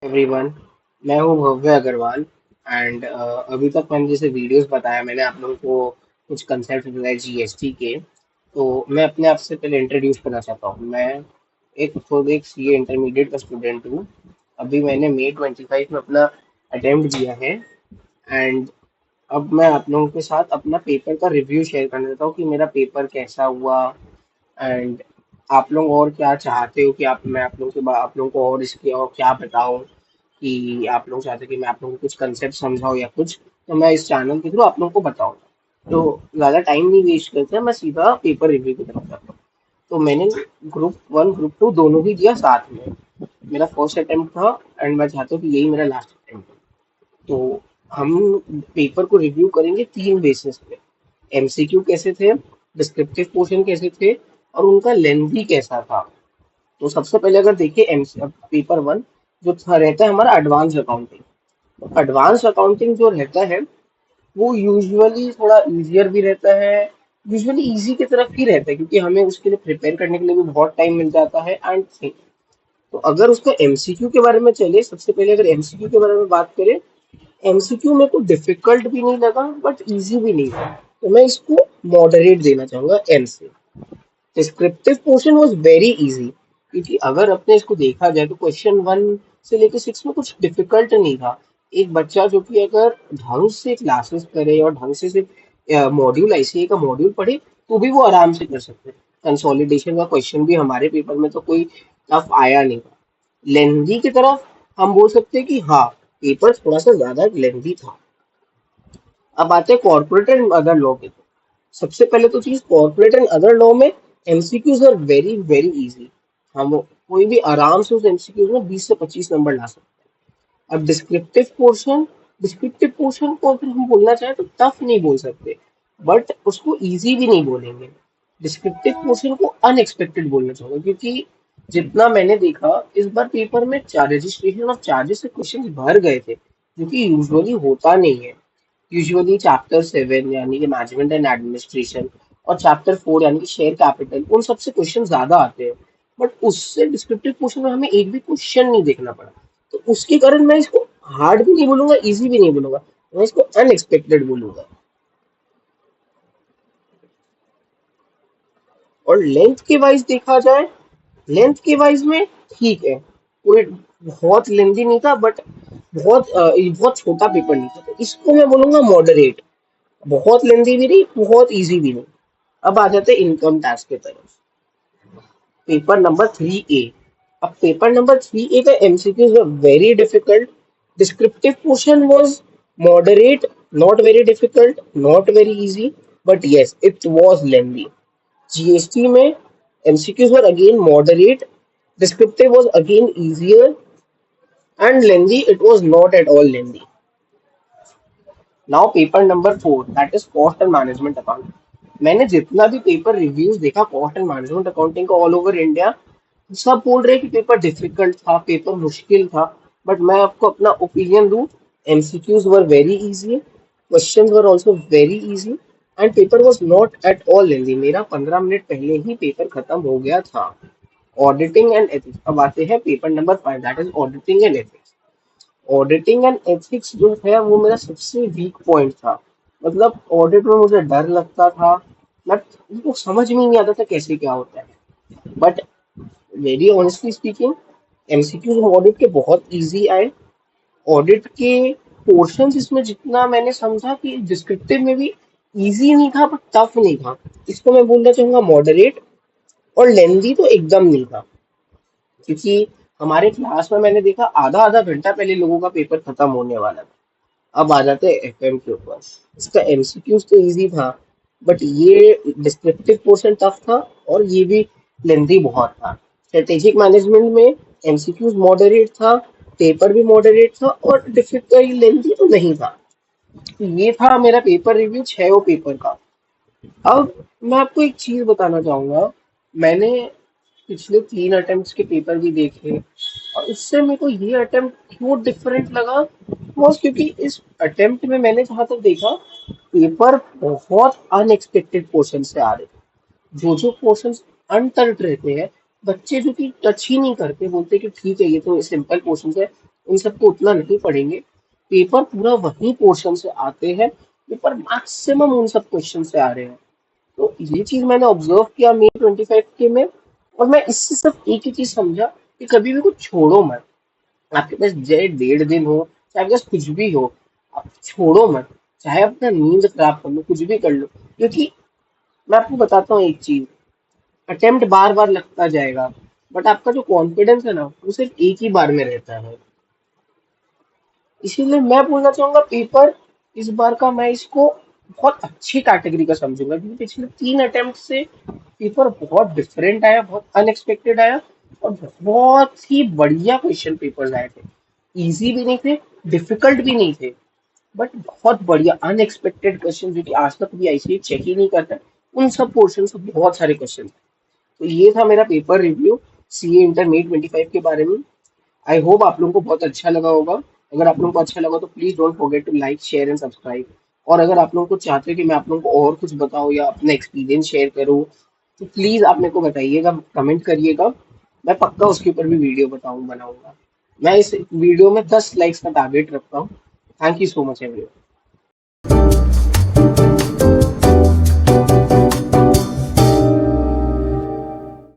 Everyone. मैं हूँ भव्य Agarwal and अभी तक मैंने जैसे वीडियोस बताया, मैंने आप लोगों को कुछ कंसेप्ट बताए जीएसटी के। तो मैं अपने आप से पहले इंट्रोड्यूस करना चाहता हूँ। मैं खुद एक सीए इंटरमीडिएट का स्टूडेंट हूँ। अभी मैंने मई 25 में अपना अटेम्प्ट दिया है एंड अब मैं आप लोगों के साथ अपना पेपर का रिव्यू शेयर करना चाहता हूँ कि मेरा पेपर कैसा हुआ एंड आप लोग और क्या चाहते हो कि मैं आप लोगों को और इसके और क्या बताऊं, कि आप लोग चाहते हो कि मैं आप लोगों को कुछ कंसेप्ट समझाऊं या कुछ, तो मैं इस चैनल के थ्रू आप लोगों को बताऊं। तो ज़्यादा टाइम नहीं वेस्ट करते हैं, मैं सीधा पेपर रिव्यू की तरफ जाता हूँ। तो मैंने ग्रुप वन ग्रुप टू दोनों ही दिया साथ में। मेरा फर्स्ट अटेम्प्ट था एंड मैं चाहता हूँ कि यही मेरा लास्ट अटेम्प्ट हो। तो हम पेपर को रिव्यू करेंगे तीन बेसिस पे। एमसीक्यू कैसे थे, डिस्क्रिप्टिव पोर्शन कैसे थे, और उनका लेंथ भी कैसा था। तो सबसे पहले अगर देखिए एम पेपर वन जो था रहता है हमारा एडवांस अकाउंटिंग। एडवांस अकाउंटिंग जो रहता है वो यूजुअली थोड़ा इजियर भी रहता है। यूजुअली इजी की तरफ ही रहता है क्योंकि हमें उसके लिए प्रिपेयर करने के लिए भी बहुत टाइम मिल जाता है एंड तो अगर उसका एमसीक्यू के बारे में चले, सबसे पहले अगर एमसीक्यू के बारे में बात करें, एमसीक्यू मेरे को डिफिकल्ट भी नहीं लगा बट इजी भी नहीं था। तो मैं इसको मॉडरेट देना चाहूंगा एम से। Descriptive portion was very easy क्योंकि अगर अपने इसको देखा जाए तो क्वेश्चन वन से लेकर सिक्स में कुछ डिफिकल्ट नहीं था। एक बच्चा जो कि अगर ढंग से क्लासेस करे और ढंग से सिर्फ मॉड्यूल आईसीए का मॉड्यूल पढ़े तो भी वो आराम से कर सकते हैं। कंसोलिडेशन का क्वेश्चन भी हमारे पेपर में तो कोई टफ आया नहीं था। लेंदी की तरफ हम बोल सकते हैं कि हाँ, पेपर थोड़ा सा ज्यादा लेंदी था। अब आते हैं कॉर्पोरेट एंड अदर लॉ के। सबसे पहले तो चीज कॉर्पोरेट एंड अदर लॉ में MCQs are very very easy. हम कोई भी आराम से उस एमसीक्यूज में 20 से 25 नंबर ला सकते हैं। अब डिस्क्रिप्टिव पोर्शन को अगर हम बोलना चाहें तो टफ नहीं बोल सकते बट उसको इजी भी नहीं बोलेंगे। डिस्क्रिप्टिव पोर्शन को अनएक्सपेक्टेड बोलना चाहूंगा क्योंकि जितना मैंने देखा इस बार पेपर में रजिस्ट्रेशन और चार्जेस से क्वेश्चन भर गए थे जो कि यूजुअली होता नहीं है। यूजुअली चैप्टर 7 यानी कि मैनेजमेंट एंड एडमिनिस्ट्रेशन और चैप्टर 4 यानी कि शेयर कैपिटल, उन सबसे क्वेश्चन ज्यादा आते हैं। बट उससे डिस्क्रिप्टिव पोर्शन में हमें एक भी क्वेश्चन नहीं देखना पड़ा। तो उसके कारण मैं इसको हार्ड भी नहीं बोलूंगा, इजी भी नहीं बोलूंगा, मैं इसको अनएक्सपेक्टेड बोलूंगा। और लेंथ के वाइज देखा जाए, लेंथ के वाइज में ठीक है, कोई बहुत लेंथी नहीं था बट बहुत छोटा पेपर नहीं था, तो इसको मैं बोलूंगा मॉडरेट। बहुत लेंथी भी नहीं, बहुत इजी भी नहीं। अब आ जाते हैं इनकम टैक्स की तरफ। Paper number 3A। अब पेपर नंबर 3A का MCQs were very difficult. Descriptive portion was moderate, not very difficult, not very easy, but yes it was lengthy. GST में MCQs were again moderate, descriptive was again easier, and lengthy it was not at all lengthy. Now paper number 4, that is cost and management accounting. मैंने जितना भी paper reviews देखा cost and management accounting का all over India, सब बोल रहे हैं कि पेपर डिफिकल्ट था, पेपर मुश्किल था। बट मैं आपको अपना ओपिनियन दूं, MCQs were very easy, questions were also very easy and paper was not at all lengthy. मेरा 15 मिनट पहले ही पेपर खत्म हो गया था। Auditing and ethics. अब आते हैं paper number 5, that is auditing and ethics. Auditing and ethics जो है वो मेरा सबसे वीक पॉइंट था। मतलब ऑडिट में मुझे डर लगता था, बट वो समझ में ही नहीं आता था कैसे क्या होता है। But very honestly speaking, MCQs audit के बहुत इजी आए। ऑडिट के पोर्शंस इसमें जितना मैंने समझा कि डिस्क्रिप्टिव में भी इजी नहीं था बट टफ नहीं था। इसको मैं बोलना चाहूंगा मॉडरेट। और लेंदी तो एकदम नहीं था क्योंकि हमारे क्लास में मैंने देखा आधा आधा घंटा पहले लोगों का पेपर खत्म होने वाला था। अब आ जाते हैं एफएम के ऊपर। इसका एमसीक्यूज तो इजी था बट ये डिस्क्रिप्टिव पोर्शन टफ था और ये भी लेंथी बहुत था। स्ट्रेटेजिक मैनेजमेंट में एमसीक्यूज मॉडरेट था, पेपर भी मॉडरेट था और डिफिकल्ट लेंथी तो नहीं था। तो ये था मेरा पेपर रिव्यू 6 पेपर का। अब मैं आपको एक चीज बताना चाहूंगा। मैंने पिछले 3 अटेम्प्ट्स के पेपर भी देखे और उससे मेरे को ये अटेम्प्ट क्यों डिफरेंट लगा, बस क्योंकि इस अटेम्प्ट में मैंने जहां तक देखा पेपर बहुत अनएक्सपेक्टेड पोर्शन से आ रहे थे। जो पोर्शन अनटच्ड रहते हैं, बच्चे जो कि टच ही नहीं करते, बोलते कि ठीक है ये तो सिंपल पोर्शन है, उन सबको उतना नहीं पढ़ेंगे। पेपर पूरा वही पोर्शन से आते हैं, पेपर मैक्सिमम उन सब क्वेश्चन से आ रहे हैं। तो ये चीज मैंने ऑब्जर्व किया मे 25 के में। और मैं इससे सिर्फ एक ही चीज समझा कि कभी भी कुछ छोड़ो मत। आपके पास चाहे 1.5 दिन हो, चाहे आपके पास कुछ भी हो, आप छोड़ो मत। चाहे अपना नींद खराब कर लो, कुछ भी कर लो, क्योंकि मैं आपको बताता हूँ एक चीज। अटेम्प्ट बार बार लगता जाएगा, बट आपका जो कॉन्फिडेंस है ना, वो सिर्फ एक ही बार में रहता है। इसीलिए मैं बोलना चाहूंगा पेपर इस बार का मैं इसको बहुत अच्छी कैटेगरी का समझूंगा, क्योंकि पिछले 3 अटेम्प्ट से पेपर बहुत डिफरेंट आया, बहुत अनएक्सपेक्टेड आया, और बहुत ही बढ़िया क्वेश्चन पेपर्स आए थे। इजी भी नहीं थे, डिफिकल्ट भी नहीं थे, बट बहुत बढ़िया अनएक्सपेक्टेड क्वेश्चन जो कि आज तक भी आईसीएसई चेक ही नहीं करता है, उन सब पोर्शन से बहुत सारे क्वेश्चन। तो ये था मेरा पेपर रिव्यू सीए इंटर मे 25 के बारे में। आई होप आप लोगों को बहुत अच्छा लगा होगा। अगर आप लोगों को अच्छा लगा तो please don't forget to like share and subscribe. और अगर आप लोगों को चाहते हैं कि मैं आप लोगों को और कुछ बताऊं या अपना एक्सपीरियंस शेयर करूं, तो प्लीज आप मेरे को बताइएगा, कमेंट करिएगा। मैं पक्का उसके ऊपर भी वीडियो बनाऊंगा। मैं इस वीडियो में 10 लाइक्स का टारगेट रखता हूँ। Thank you so much everyone.